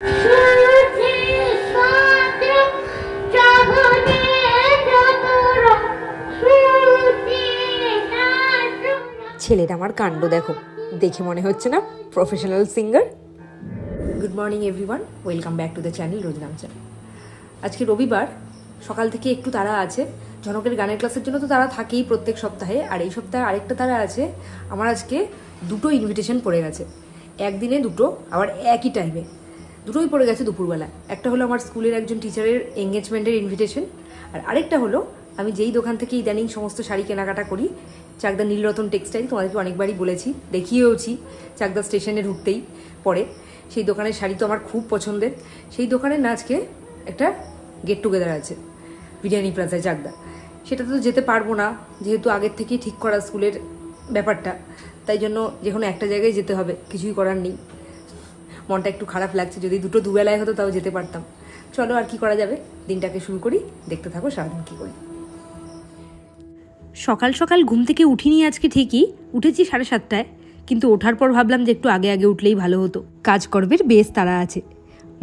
ছেলেটা আমার কাণ্ড দেখো, দেখে মনে হচ্ছে না professional singer. Good morning everyone, welcome back to the channel Rojnamcha. আজকে রবিবার, সকাল থেকে একটু তাড়া আছে। ঝনকের গানের ক্লাসের জন্য তো তারা থাকেই প্রত্যেক সপ্তাহে, আর এই সপ্তাহে আরেকটা তাড়া আছে। আমার আজকে দুটো ইনভিটেশন পড়ে গেছে, একদিনে দুটো, আবার একই টাইমে দুটোই পড়ে গেছে দুপুরবেলা। একটা হলো আমার স্কুলের একজন টিচারের এঙ্গেজমেন্টের ইনভিটেশন, আর আরেকটা হলো আমি যেই দোকান থেকে ইদানিং সমস্ত শাড়ি কেনাকাটা করি, চাকদা নীলরতন টেক্সটাইল, তোমাদেরকে অনেকবারই বলেছি, দেখিয়েওছি চাকদা স্টেশনে ঢুকতেই পরে। সেই দোকানের শাড়ি তো আমার খুব পছন্দের। সেই দোকানের না আজকে একটা গেট টুগেদার আছে বিরিয়ানি প্লাজায় চাকদা। সেটা তো যেতে পারবো না, যেহেতু আগের থেকেই ঠিক করা স্কুলের ব্যাপারটা, তাই জন্য যে কোনো একটা জায়গায় যেতে হবে, কিছুই করার নেই। মনটা একটু খারাপ লাগছে, যদি দুটো দুবেলায় হতো তাও যেতে পারতাম। চলো আর কি করা যাবে, দিনটাকে শুরু করি, দেখতে থাকো সারাদিন কী করি। সকাল সকাল ঘুম থেকে উঠিনি আজকে, ঠিকই উঠেছি 7:30টায়, কিন্তু ওঠার পর ভাবলাম যে একটু আগে আগে উঠলেই ভালো হতো। কাজকর্মের বেশ তাড়া আছে।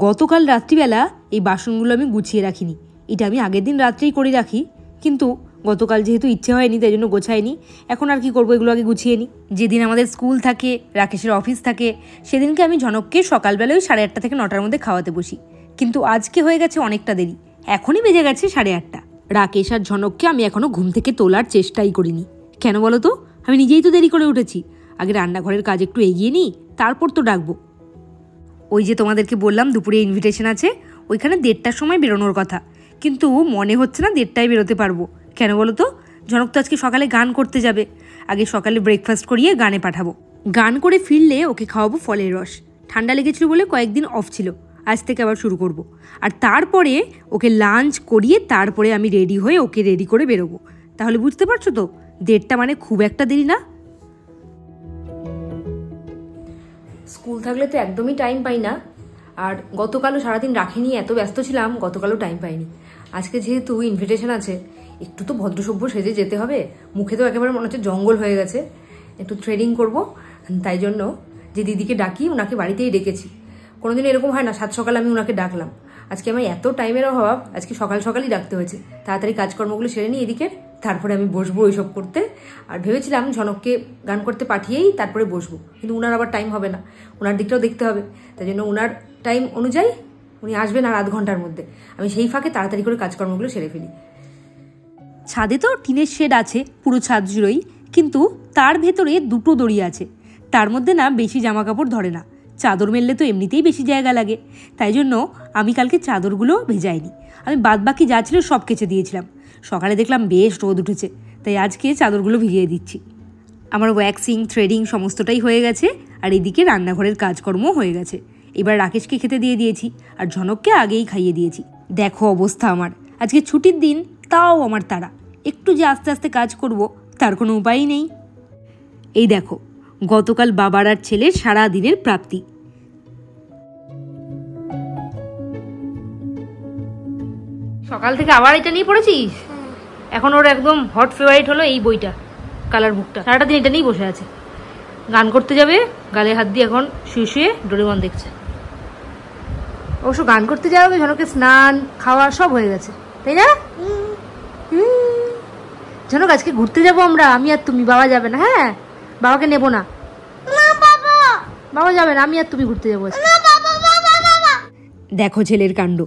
গতকাল রাত্রিবেলা এই বাসনগুলো আমি গুছিয়ে রাখিনি, এটা আমি আগের দিন রাত্রেই করে রাখি, কিন্তু গতকাল যেহেতু ইচ্ছে হয়নি তাই জন্য গোছাইনি। এখন আর কি করবো, এগুলো আগে গুছিয়ে নিই। যেদিন আমাদের স্কুল থাকে, রাকেশের অফিস থাকে, সেদিনকে আমি ঝনককে সকালবেলা ওই 8:30 থেকে 9টার মধ্যে খাওয়াতে বসি, কিন্তু আজকে হয়ে গেছে অনেকটা দেরি, এখনই বেজে গেছে 8:30। রাকেশ আর ঝনককে আমি এখনো ঘুম থেকে তোলার চেষ্টাই করিনি। কেন বলো তো, আমি নিজেই তো দেরি করে উঠেছি। আগে রান্নাঘরের কাজ একটু এগিয়ে নিই, তারপর তো ডাকবো। ওই যে তোমাদেরকে বললাম দুপুরে ইনভিটেশন আছে, ওইখানে 1:30টার সময় বেরোনোর কথা, কিন্তু মনে হচ্ছে না 1:30টায় বেরোতে পারবো। কেন বলো তো, ঝনক তো আজকে সকালে গান করতে যাবে। আগে সকালে ব্রেকফাস্ট করিয়ে গানে পাঠাবো, গান করে ফিরলে ওকে খাওয়াবো ফলের রস। ঠান্ডা লেগেছিল বলে কয়েকদিন অফ ছিল, আজ থেকে আবার শুরু করব। আর তারপরে ওকে লাঞ্চ করিয়ে তারপরে আমি রেডি হয়ে ওকে রেডি করে বেরোবো। তাহলে বুঝতে পারছো তো, 1:30টা মানে খুব একটা দেরি না। স্কুল থাকলে তো একদমই টাইম পাই না, আর গতকালও সারাদিন রাখিনি, এত ব্যস্ত ছিলাম, গতকালও টাইম পাইনি। আজকে যেহেতু ইনভিটেশন আছে, একটু তো ভদ্রসভ্য সেজে যেতে হবে। মুখে তো একেবারে মনে হচ্ছে জঙ্গল হয়ে গেছে, একটু থ্রেডিং করব, তাই জন্য যে দিদিকে ডাকি, ওনাকে বাড়িতেই ডেকেছি। কোনোদিন এরকম হয় না 7 সকালে আমি ওনাকে ডাকলাম। আজকে আমার এত টাইমের অভাব, আজকে সকাল সকালই ডাকতে হয়েছে। তাড়াতাড়ি কাজকর্মগুলো সেরে নিই এদিকে, তারপরে আমি বসবো ওইসব করতে। আর ভেবেছিলাম ঝনককে গান করতে পাঠিয়েই তারপরে বসবো, কিন্তু ওনার আবার টাইম হবে না, ওনার দিকটাও দেখতে হবে। তাই জন্য ওনার টাইম অনুযায়ী উনি আসবেন আর 0.5 ঘন্টার মধ্যে। আমি সেই ফাঁকে তাড়াতাড়ি করে কাজকর্মগুলো সেরে ফেলি। ছাদে তো টিনের শেড আছে পুরো ছাদ জুড়েই, কিন্তু তার ভেতরে 2টো দড়ি আছে, তার মধ্যে না বেশি জামা কাপড় ধরে না। চাদর মেললে তো এমনিতেই বেশি জায়গা লাগে, তাই জন্য আমি কালকে চাদরগুলো ভেজাইনি। আমি বাদবাকি যা ছিল সব কেচে দিয়েছিলাম। সকালে দেখলাম বেশ রোদ উঠেছে, তাই আজকে চাদরগুলো ভিজিয়ে দিচ্ছি। আমার ওয়্যাক্সিং থ্রেডিং সমস্তটাই হয়ে গেছে, আর এদিকে রান্নাঘরের কাজকর্ম হয়ে গেছে। এবার রাকেশকে খেতে দিয়ে দিয়েছি, আর ঝনককে আগেই খাইয়ে দিয়েছি। দেখো অবস্থা আমার, আজকে ছুটির দিন, তাও আমার তাড়া। একটু যে আস্তে আস্তে কাজ করব তার কোনো উপায়ই নেই। এই দেখো, গতকাল বাবার আর ছেলের সারা দিনের প্রাপ্তি। সকাল থেকে আবার এটা নিয়ে পড়েছিস? এখন ওর একদম হট ফেভারিট হলো এই বইটা, কালার বুকটা। সারাটা দিন এটা নিয়েই বসে আছে। গান করতে যাবে, গালে হাত দিয়ে এখন শুয়ে শুয়ে ডোরেমন দেখছে। অবশ্য গান করতে যাবে, ঝনকের স্নান খাওয়া সব হয়ে গেছে, তাই না? ঝনক আজকে ঘুরতে যাবো আমরা, আমি আর তুমি, বাবা যাবে না। হ্যাঁ, বাবাকে নেবো না, বাবা যাবে না, আমি আর তুমি ঘুরতে যাবো। দেখো ছেলের কাণ্ড,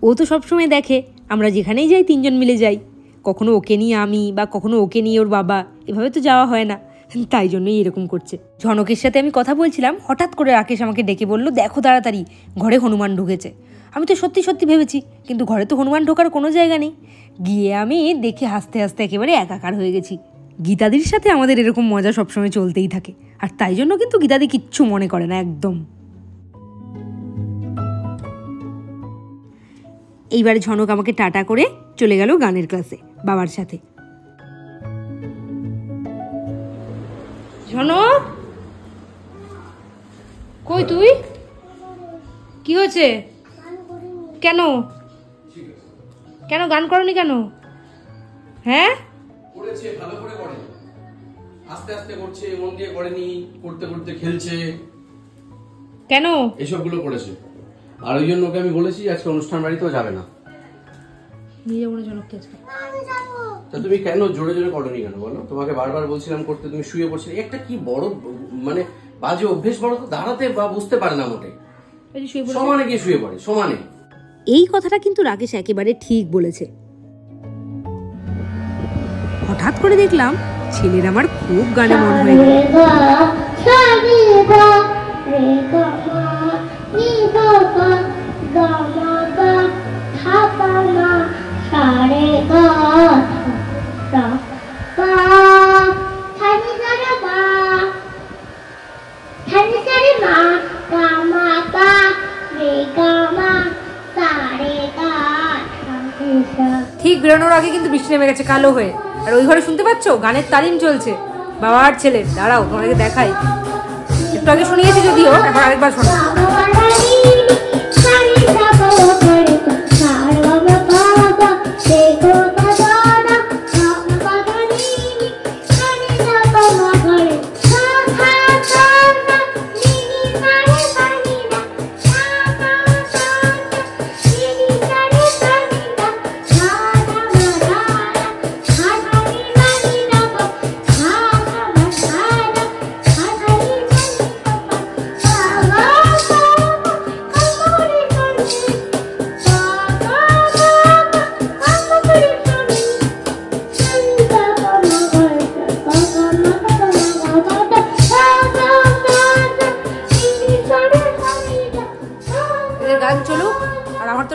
ও তো সবসময় দেখে আমরা যেখানেই যাই 3জন মিলে যাই, কখনো ওকে নিয়ে আমি, বা কখনো ওকে নিয়ে ওর বাবা, এভাবে তো যাওয়া হয় না, তাই জন্যই এরকম করছে। ঝনকের সাথে আমি কথা বলছিলাম, হঠাৎ করে রাকেশ আমাকে ডেকে বলল, দেখো তাড়াতাড়ি ঘরে হনুমান ঢুকেছে। আমি তো সত্যি সত্যি ভেবেছি, কিন্তু ঘরে তো হনুমান ঢোকার কোনো জায়গা নেই। গিয়ে আমি দেখে হাসতে হাসতে একেবারে একাকার হয়ে গেছি। গীতাদির সাথে আমাদের এরকম মজা সবসময় চলতেই থাকে, আর তাই জন্য কিন্তু গীতাদি কিচ্ছু মনে করে না একদম। এইবারে ঝনক আমাকে টাটা করে চলে গেল গানের ক্লাসে বাবার সাথে। ঝনক, কই তুই? কি হয়েছে? কেন কেন গান করনি কেন? হ্যাঁ, করেছে, ভালো করে করে, আস্তে আস্তে করছে, মন দিয়ে করেনি, করতে করতে খেলছে, কেন এসবগুলো করেছে। আর ওই জন্য ওকে আমি বলেছি আজকে অনুষ্ঠান বাড়িতেও যাবে না। নিয়ে যাবো না জনককে আজকে। তা তুমি কেন জোরে জোরে করনি কেন বলো? তোমাকে বারবার বলছিলাম করতে, তুমি শুয়ে পড়ছিলে। একটা কি বড় মানে বাজে অভ্যেস, বড় তো দাঁড়াতে বা বুঝতে পারে না মোটে, সমানে গিয়ে শুয়ে পড়ে সমানে। এই কথাটা কিন্তু রাকেশ একেবারে ঠিক বলেছে। হঠাৎ করে দেখলাম ছেলের আমার খুব গানে মন হয়ে গেল। ঠিক বেরোনোর আগে কিন্তু বৃষ্টি নেমে গেছে কালো হয়ে, আর ওই ঘরে শুনতে পাচ্ছ গানের তালিম চলছে বাবা আর ছেলের। দাঁড়াও তোমাদেরকে দেখাই, একটু আগে শুনিয়েছি যদিও, এখন আরেকবার শোনো।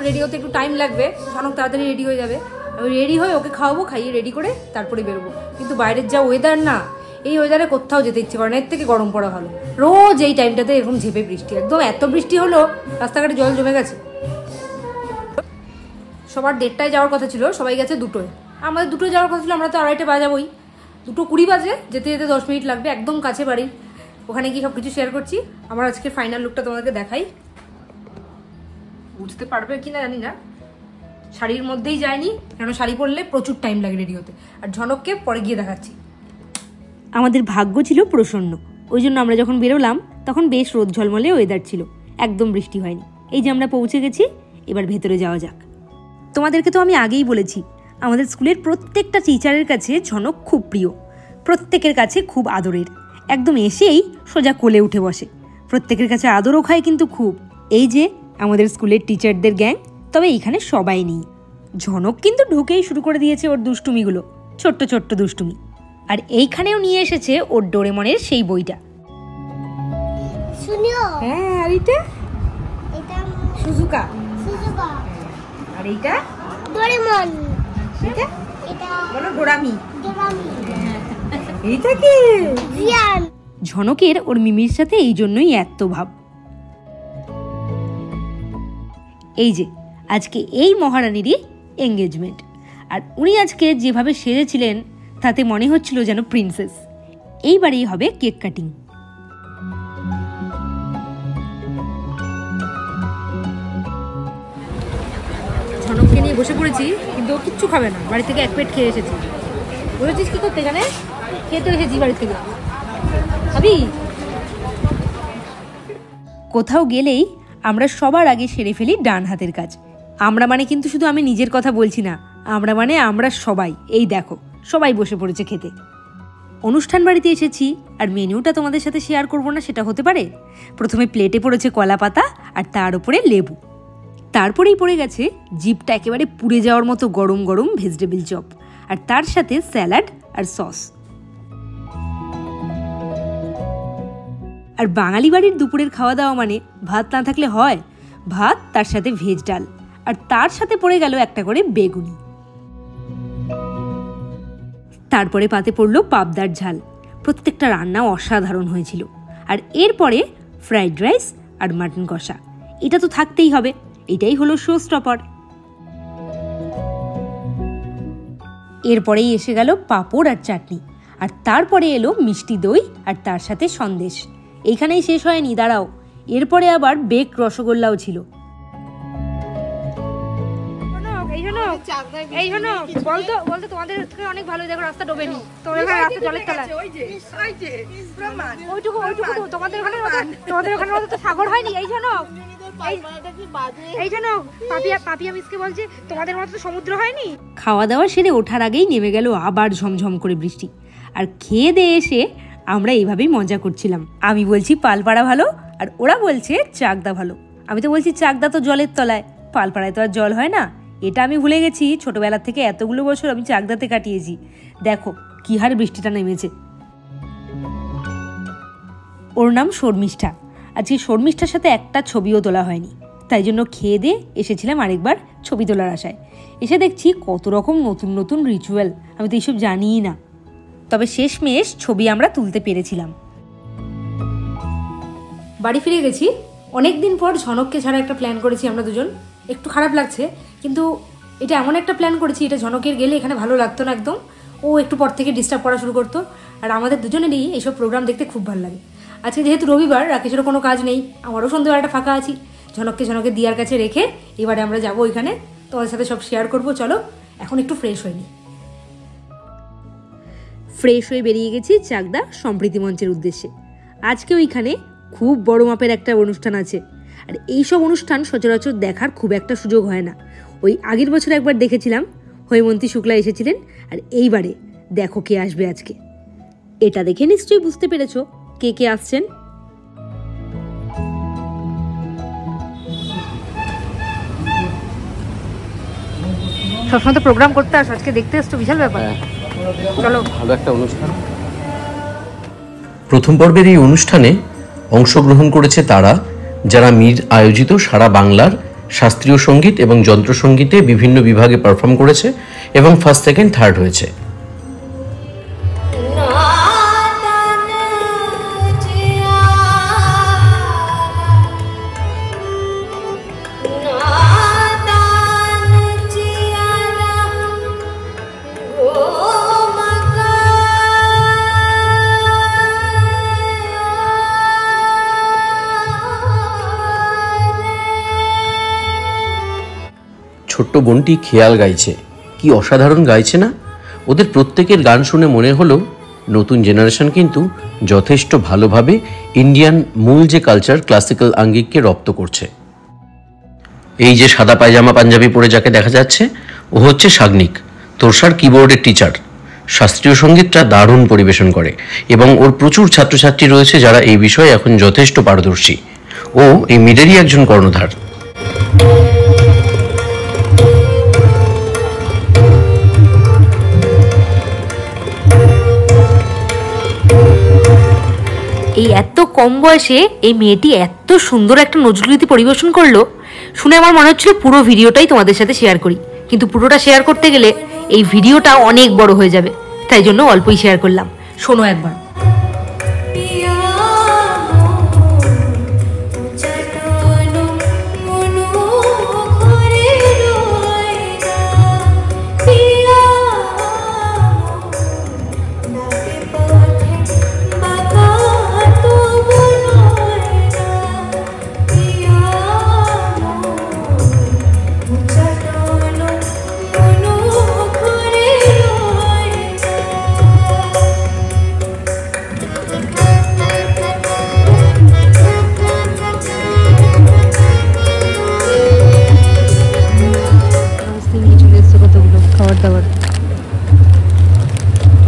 রেডি হতে একটু টাইম লাগবে, অনেক তাড়াতাড়ি রেডি হয়ে যাবে। আমি রেডি হয়ে ওকে খাওয়াবো, খাইয়ে রেডি করে তারপরে বেরোবো। কিন্তু বাইরের যা ওয়েদার না, এই ওয়েদারে কোথাও যেতে ইচ্ছে করে না, এর থেকে গরম পড়া ভালো। রোজ এই টাইমটাতে এরকম ঝেপে বৃষ্টি, একদম এত বৃষ্টি হলো রাস্তাঘাটে জল জমে গেছে। সবার 1:30টায় যাওয়ার কথা ছিল, সবাই গেছে 2টোয়। আমাদের 2টোয় যাওয়ার কথা ছিল, আমরা তো 2:30 বাজাবোই। 2:20 বাজে, যেতে যেতে 10 মিনিট লাগবে, একদম কাছে বাড়ি। ওখানে গিয়ে সব কিছু শেয়ার করছি। আমার আজকে ফাইনাল লুকটা তোমাদেরকে দেখাই, বুঝতে পারবে কিনা জানি না। শাড়ির মধ্যেই যায়নি, কেন শাড়ি পরলে প্রচুর টাইম লাগে রেডি হতে। আর ঝনককে পরে গিয়ে দেখাচ্ছি। আমাদের ভাগ্য ছিল প্রসন্ন, ওই জন্য আমরা যখন বেরোলাম তখন বেশ রোদ ঝলমলে ওয়েদার ছিল, একদম বৃষ্টি হয়নি। এই যে আমরা পৌঁছে গেছি, এবার ভেতরে যাওয়া যাক। তোমাদেরকে তো আমি আগেই বলেছি, আমাদের স্কুলের প্রত্যেকটা টিচারের কাছে ঝনক খুব প্রিয়, প্রত্যেকের কাছে খুব আদরের। একদম এসেই সোজা কোলে উঠে বসে, প্রত্যেকের কাছে আদরও খায় কিন্তু খুব। এই যে আমাদের স্কুলের টিচারদের গ্যাং, তবে এইখানে সবাই নেই। ঝনক কিন্তু ঢুকেই শুরু করে দিয়েছে ওর দুষ্টুমিগুলো, ছোট্ট ছোট্ট দুষ্টুমি। আর এইখানেও নিয়ে এসেছে ওর ডোরেমনের সেই বইটা। হ্যাঁ, আর এইটা সুজুকা, আর এইটা ডোরেমন, এটা বলো ডোরামি, এইটা কি জিয়ান। ঝনকের ওর মিমির সাথে এই জন্যই এত ভাব। এই যে আজকে এই মহারানীরই এঙ্গেজমেন্ট, আর উনি আজকে যেভাবে সেজেছিলেন তাতে মনে হচ্ছিল যেন প্রিন্সেস। এইবারেই হবে কেক কাটিং। ঝনককে নিয়ে বসে পড়েছি, কিন্তু ও কিচ্ছু খাবে না, বাড়ি থেকে 1 প্লেট খেয়ে এসেছি। বলেছিস কি করতে, এখানে খেতে এসেছি বাড়ি থেকে, খাবি? কোথাও গেলেই আমরা সবার আগে সেরে ফেলি ডান হাতের কাজ। আমরা মানে কিন্তু শুধু আমি নিজের কথা বলছি না, আমরা মানে আমরা সবাই। এই দেখো, সবাই বসে পড়েছে খেতে। অনুষ্ঠান বাড়িতে এসেছি আর মেনুটা তোমাদের সাথে শেয়ার করবো না সেটা হতে পারে? প্রথমে প্লেটে পড়েছে কলা পাতা আর তার উপরে লেবু, তারপরেই পড়ে গেছে জিভটা একেবারে পুড়ে যাওয়ার মতো গরম গরম ভেজিটেবল চপ, আর তার সাথে স্যালাড আর সস। আর বাঙালি বাড়ির দুপুরের খাওয়া দাওয়া মানে ভাত না থাকলে হয়, ভাত তার সাথে ভেজ ডাল, আর তার সাথে পড়ে গেল একটা করে বেগুনি। তারপরে পাতে পড়লো পাবদার ঝাল। প্রত্যেকটা রান্না অসাধারণ হয়েছিল। আর এরপরে ফ্রাইড রাইস আর মাটন কষা, এটা তো থাকতেই হবে, এটাই হলো শো স্টপার। এরপরেই এসে গেল পাঁপড় আর চাটনি, আর তারপরে এলো মিষ্টি দই আর তার সাথে সন্দেশ। এইখানেই শেষ হয়নি, দাঁড়াও, এরপরে আবার বেক রসগোল্লাও ছিল। এই জন্য বলতো তোমাদের থেকে অনেক ভালো, দেখো রাস্তা ডোবেনি, তোমাদের ওখানে রাস্তা জলের তলায়, ওইটুকু তোমাদের ওখানে তো সাগর হয়নি। এই জন্য পাপিয়া মিসকে বলছে তোমাদের মতো তো সমুদ্র হয়নি। খাওয়া দাওয়া সেরে ওঠার আগেই নেমে গেল আবার ঝমঝম করে বৃষ্টি, আর খেয়ে দিয়ে এসে আমরা এইভাবেই মজা করছিলাম। আমি বলছি পালপাড়া ভালো, আর ওরা বলছে চাকদা ভালো। আমি তো বলছি চাকদা তো জলের তলায়, পালপাড়ায় তো আর জল হয় না। এটা আমি ভুলে গেছি, ছোটবেলা থেকে এতগুলো বছর আমি চাকদাতে কাটিয়েছি। দেখো কি হারে বৃষ্টিটা নেমেছে। ওর নাম শর্মিষ্ঠা। আজকে শর্মিষ্ঠার সাথে একটা ছবিও তোলা হয়নি, তাই জন্য খেয়ে দিয়ে এসেছিলাম আরেকবার ছবি তোলার আশায়। এসে দেখছি কত রকম নতুন নতুন রিচুয়াল, আমি তো এইসব জানিই না। তবে শেষমেশ ছবি আমরা তুলতে পেরেছিলাম। বাড়ি ফিরে গেছি অনেক দিন পর। ঝনককে ছাড়া একটা প্ল্যান করেছি আমরা দুজন, একটু খারাপ লাগছে, কিন্তু এটা এমন একটা প্ল্যান করেছি, এটা ঝনকের গেলে এখানে ভালো লাগতো না একদম। ও একটু পর থেকে ডিস্টার্ব করা শুরু করতো, আর আমাদের দুজনেরই এইসব প্রোগ্রাম দেখতে খুব ভালো লাগে। আজকে যেহেতু রবিবার, রাকেশেরও কোনো কাজ নেই, আমারও সন্ধ্যেবেলাটা ফাঁকা আছি, ঝনকের দিয়ার কাছে রেখে এবারে আমরা যাবো ওইখানে, তোমাদের সাথে সব শেয়ার করবো। চলো এখন একটু ফ্রেশ হয়ে নিই। ফ্রেশ হয়ে বেরিয়ে গেছি চাকদা সম্প্রীতি মঞ্চের উদ্দেশ্যে। আজকে ওইখানে খুব বড় মাপের একটা অনুষ্ঠান আছে, আর এইসব অনুষ্ঠান সচরাচর দেখার খুব একটা সুযোগ হয় না। ওই আগের বছর একবার দেখেছিলাম, হৈমন্তী শুক্লা এসেছিলেন, আর এইবারে দেখো কে আসবে আজকে। এটা দেখে নিশ্চয়ই বুঝতে পেরেছো কে কে আসছেন। সবসময় তো প্রোগ্রাম করতে আসো, আজকে দেখতে আসছো, বিশাল ব্যাপার। চলো, ভালো একটা অনুষ্ঠান। প্রথম পর্বের এই অনুষ্ঠানে অংশগ্রহণ করেছে তারা যারা মীর আয়োজিত সারা বাংলার শাস্ত্রীয় সঙ্গীত এবং যন্ত্রসঙ্গীতে বিভিন্ন বিভাগে পারফর্ম করেছে এবং ফার্স্ট, সেকেন্ড, থার্ড হয়েছে। ছোট্ট বোনটি খেয়াল গাইছে, কি অসাধারণ গাইছে না? ওদের প্রত্যেকের গান শুনে মনে হলো নতুন জেনারেশন কিন্তু যথেষ্ট ভালোভাবে ইন্ডিয়ান মূল যে কালচার, ক্লাসিক্যাল আঙ্গিককে রপ্ত করছে। এই যে সাদা পায়জামা পাঞ্জাবি পরে যাকে দেখা যাচ্ছে, ও হচ্ছে সাগনিক, তোরসার কিবোর্ডের টিচার। শাস্ত্রীয় সঙ্গীতটা দারুণ পরিবেশন করে এবং ওর প্রচুর ছাত্রছাত্রী রয়েছে যারা এই বিষয়ে এখন যথেষ্ট পারদর্শী। ও এই মিডেরই একজন কর্ণধার। এই এত কম বয়সে এই মেয়েটি এত সুন্দর একটা নজরুলগীতি পরিবেশন করলো, শুনে আমার মনে হচ্ছিল পুরো ভিডিওটাই তোমাদের সাথে শেয়ার করি, কিন্তু পুরোটা শেয়ার করতে গেলে এই ভিডিওটা অনেক বড় হয়ে যাবে, তাই জন্য অল্পই শেয়ার করলাম। শোনো একবার।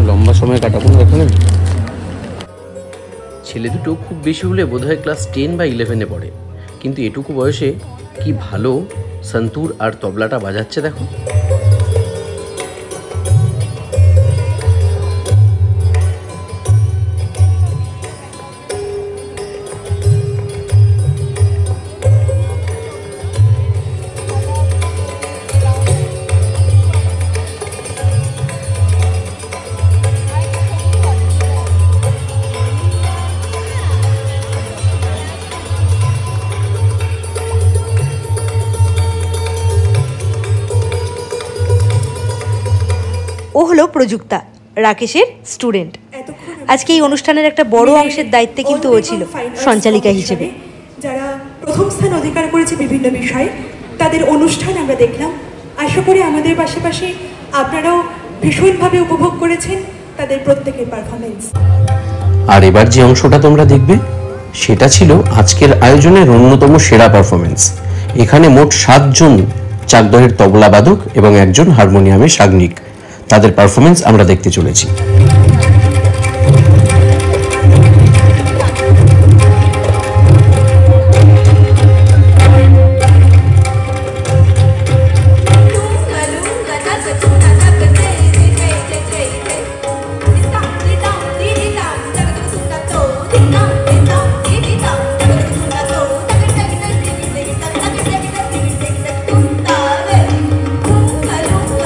লম্বা সময় কাটাবো না এখানে। ছেলে দুটো খুব বেশি হলে বোধহয় ক্লাস 10 বা 11-এ পড়ে, কিন্তু এটুকু বয়সে কি ভালো সন্তুর আর তবলাটা বাজাচ্ছে দেখো। ও হলো প্রযুক্তা, রাকেশের স্টুডেন্ট। আজকে এই অনুষ্ঠানের একটা বড় অংশের দায়িত্বে কিন্তু ও ছিল সঞ্চালিকা হিসেবে। যারা প্রথম স্থান অধিকার করেছে বিভিন্ন বিষয়ে, তাদের অনুষ্ঠান আমরা দেখলাম আশা করি আমাদের পাশাপাশি আপনারাও ভীষণভাবে উপভোগ করেছেন তাদের প্রত্যেকের পারফরমেন্স। আর এবার যে অংশটা তোমরা দেখবে সেটা ছিল আজকের আয়োজনের অন্যতম সেরা পারফরমেন্স। এখানে মোট 7 জন চাকদহের তবলা বাদক এবং একজন হারমোনিয়ামে সাগনিক, তাদের পারফরমেন্স আমরা দেখতে চলেছি।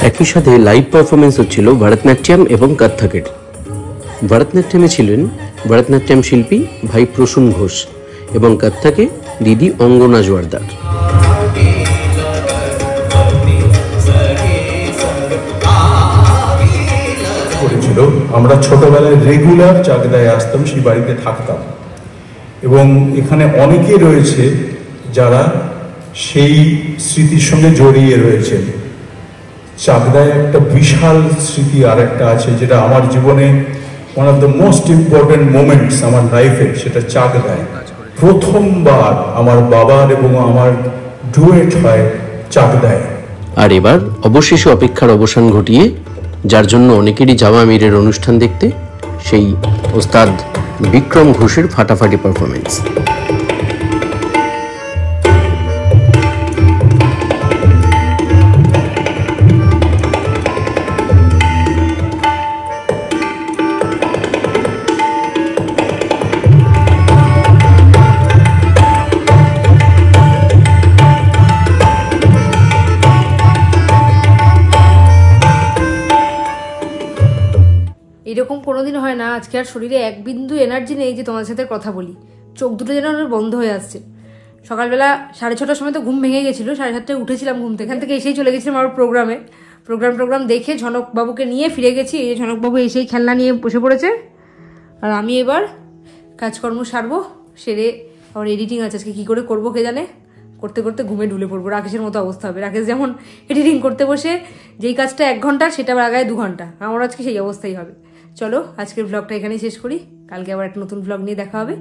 একই সাথে লাইভ পারফরমেন্স হচ্ছিল ভরতনাট্যম এবং কত্থকের। ভরতনাট্যমে ছিলেন ভরতনাট্যম শিল্পী ভাই প্রসূন ঘোষ এবং কত্থকে দিদি অঙ্গনা জোয়ারদার। আমরা ছোটবেলায় রেগুলার চাকদায় আসতাম, সেই বাড়িতে থাকতাম এবং এখানে অনেকে রয়েছে যারা সেই স্মৃতির সঙ্গে জড়িয়ে রয়েছেন। চাকদায় একটা বিশাল স্মৃতি আর একটা আছে যেটা আমার জীবনে one of the most important moments আমার লাইফে, সেটা চাকদায় প্রথমবার আমার বাবার এবং আমার ডুয়েট হয় চাকদায়। আর এবার অবশেষে অপেক্ষার অবসান ঘটিয়ে, যার জন্য অনেকেরই যাওয়া আমিরের অনুষ্ঠান দেখতে, সেই ওস্তাদ বিক্রম ঘোষের ফাটাফাটি পারফরমেন্স। এরকম কোনোদিন হয় না, আজকে আর শরীরে এক বিন্দু এনার্জি নেই যে তোমার সাথে কথা বলি। চোখ দুটো যেন আমার বন্ধ হয়ে আসছে। সকালবেলা 6:30টার সময় তো ঘুম ভেঙে গেছিলো, 7:30টায় উঠেছিলাম ঘুম থেকে। এখান থেকে এসেই চলে গেছিলাম আমার প্রোগ্রাম দেখে ঝনকবাবুকে নিয়ে ফিরে গেছি। এই যে ঝনকবাবু এসেই খেলনা নিয়ে বসে পড়েছে, আর আমি এবার কাজকর্ম সারবো। সেরে আমার এডিটিং আছে, আজকে কী করে করবো কে জানে। করতে করতে ঘুমে ঢুলে পড়বো, রাকেশের মতো অবস্থা হবে। রাকেশ যেমন এডিটিং করতে বসে যেই কাজটা 1 ঘন্টা সেটা লাগায় 2 ঘন্টা, আমার আজকে সেই অবস্থাই হবে। চলো আজকের ব্লগটা এখানেই শেষ করি, কালকে আবার একটা নতুন ব্লগ নিয়ে দেখা হবে।